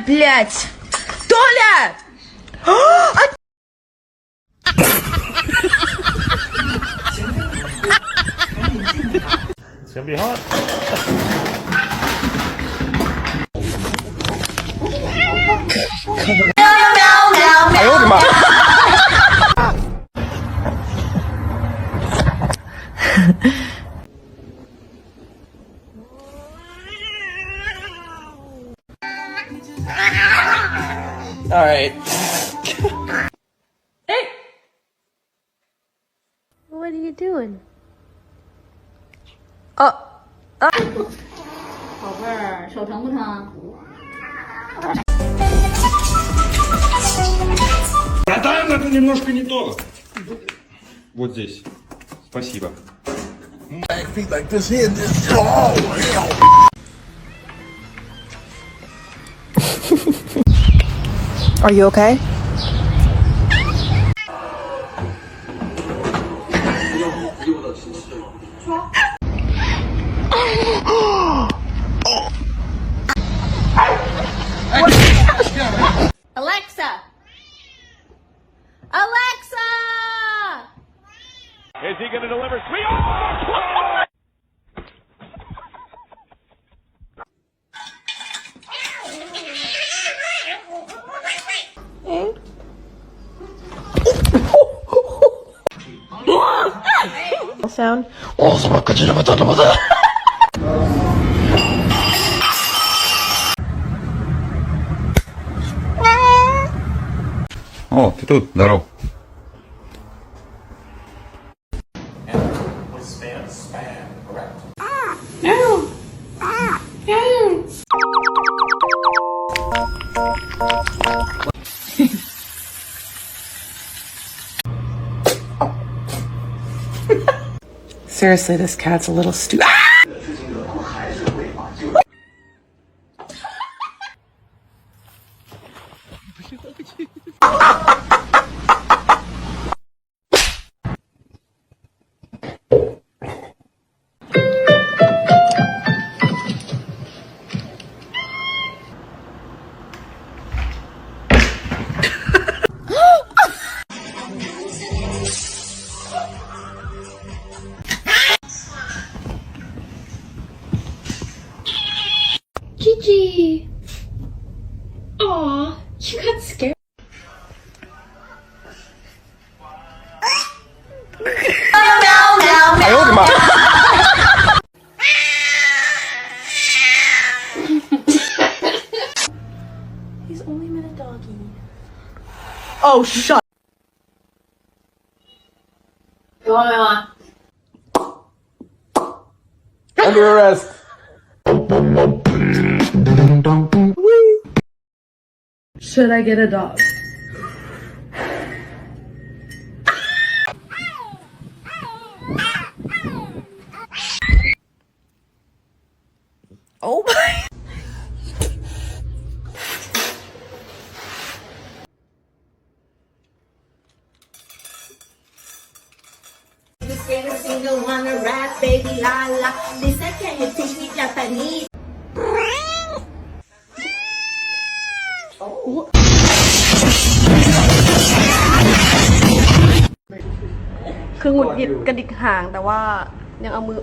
блядь! Толя! It's gonna be hot. All right. What are you doing? 宝贝儿，手疼不疼？ Братан, это немножко не то. Вот здесь. Спасибо. Are you okay? Alexa! Alexa! Is he gonna deliver? Sweet. Oh! Sound. О, ты тут, здоров. Seriously, this cat's a little stupid. Gigi! Aw, you got scared. He's only been a doggy. Oh, shut. 有啊没有啊？ Under arrest. Should I get a dog? Oh my. Single wanna rap, baby la la. Lisa, can you teach me Japanese? คือหงุดหงิดกระดิกหางแต่ว่ายังเอามือ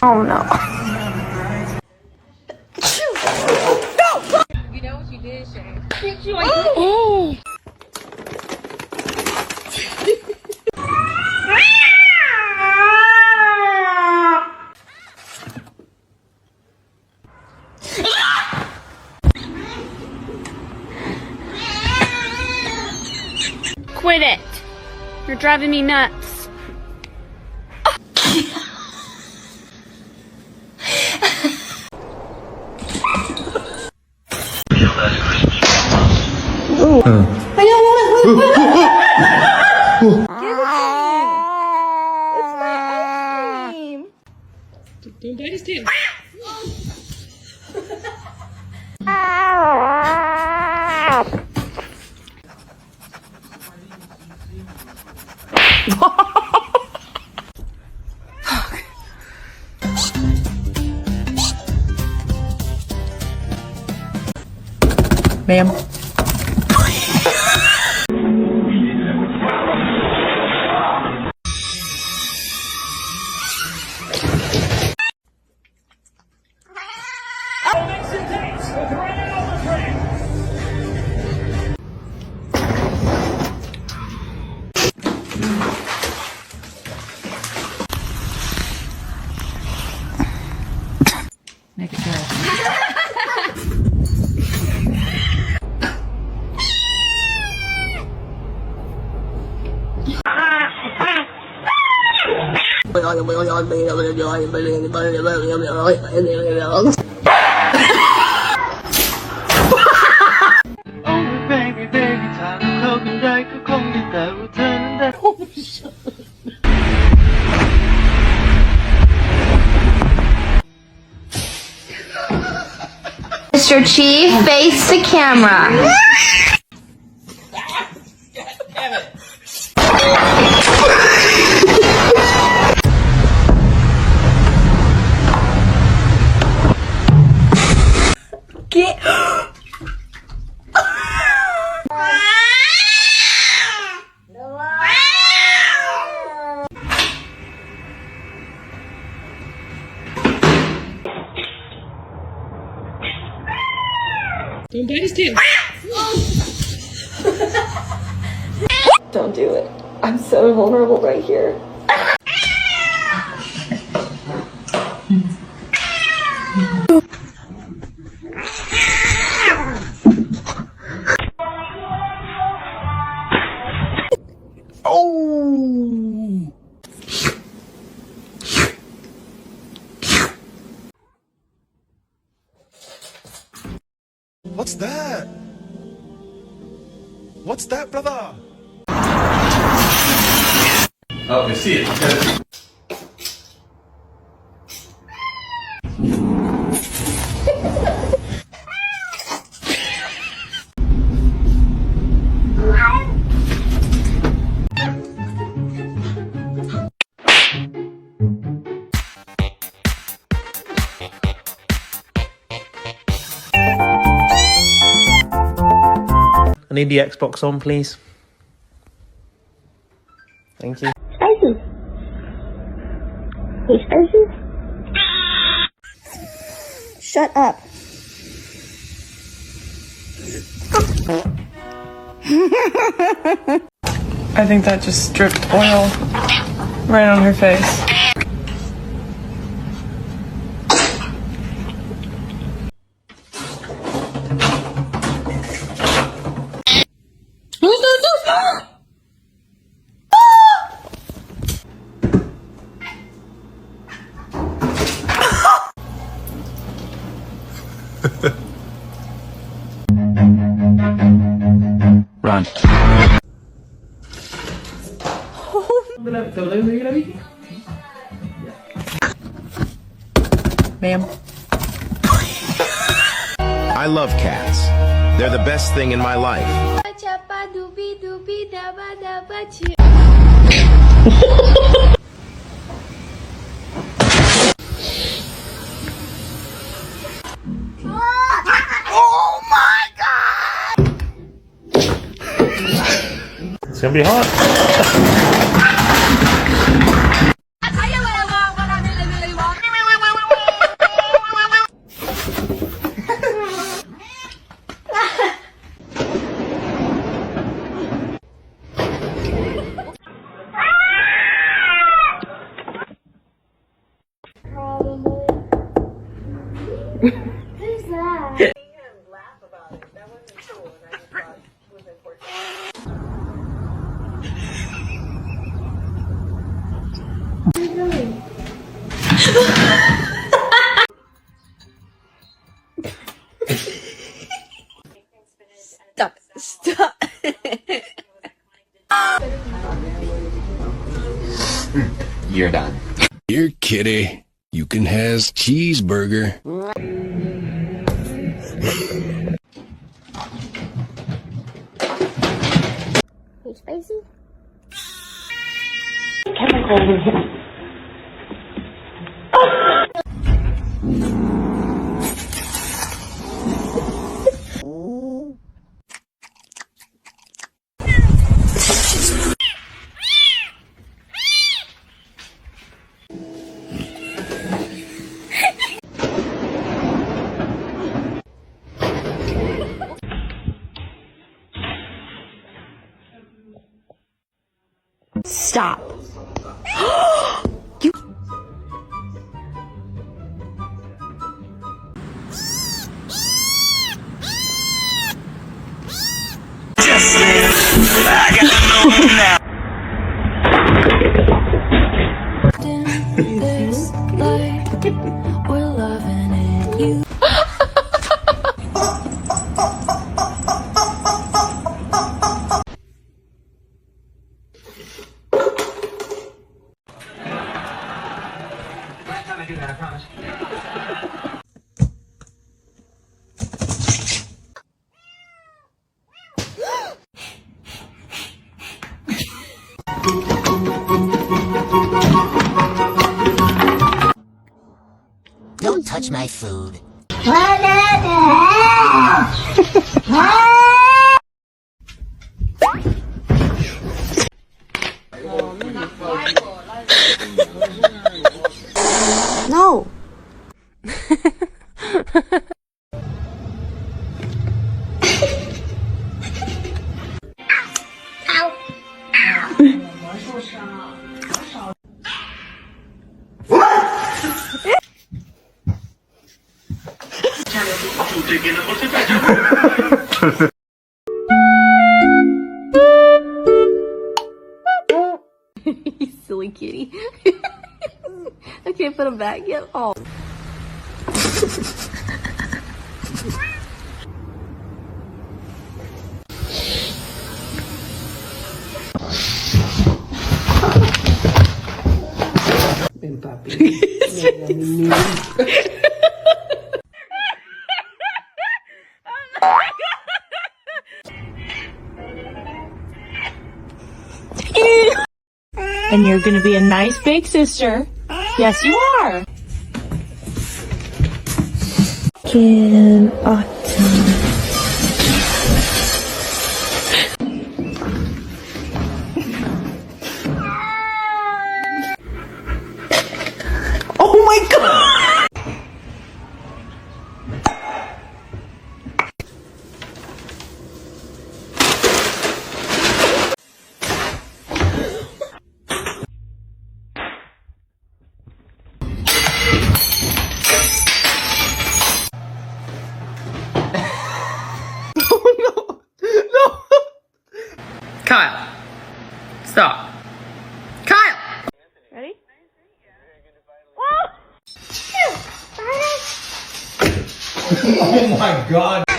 Oh no. You know what you did, Shay? Quit it! You're driving me nuts. It's my ice cream. Don't bite his tail. Ma'am. Make it good. Mr. Chief, face the camera. Don't bite his tail. Don't do it. I'm so vulnerable right here. What's that? What's that, brother? Oh, I see it. I need the Xbox on, please. Thank you. Spicy. Hey, Spicy. Shut up. I think that just dripped oil right on her face. Run. Ma'am. I love cats. They're the best thing in my life. It's gonna be hot. Who's that? Stop. Stop. You're done. Here, kitty. You can has cheeseburger. Hey, Spicy. Stop. You. This light, we're loving it. You. Don't touch my food. No. You silly kitty. I can't put him back yet. Oh. And you're gonna be a nice big sister. Yes, you are. Kid autumn. Oh my god! Kyle. Stop. Kyle! Ready? Oh my god.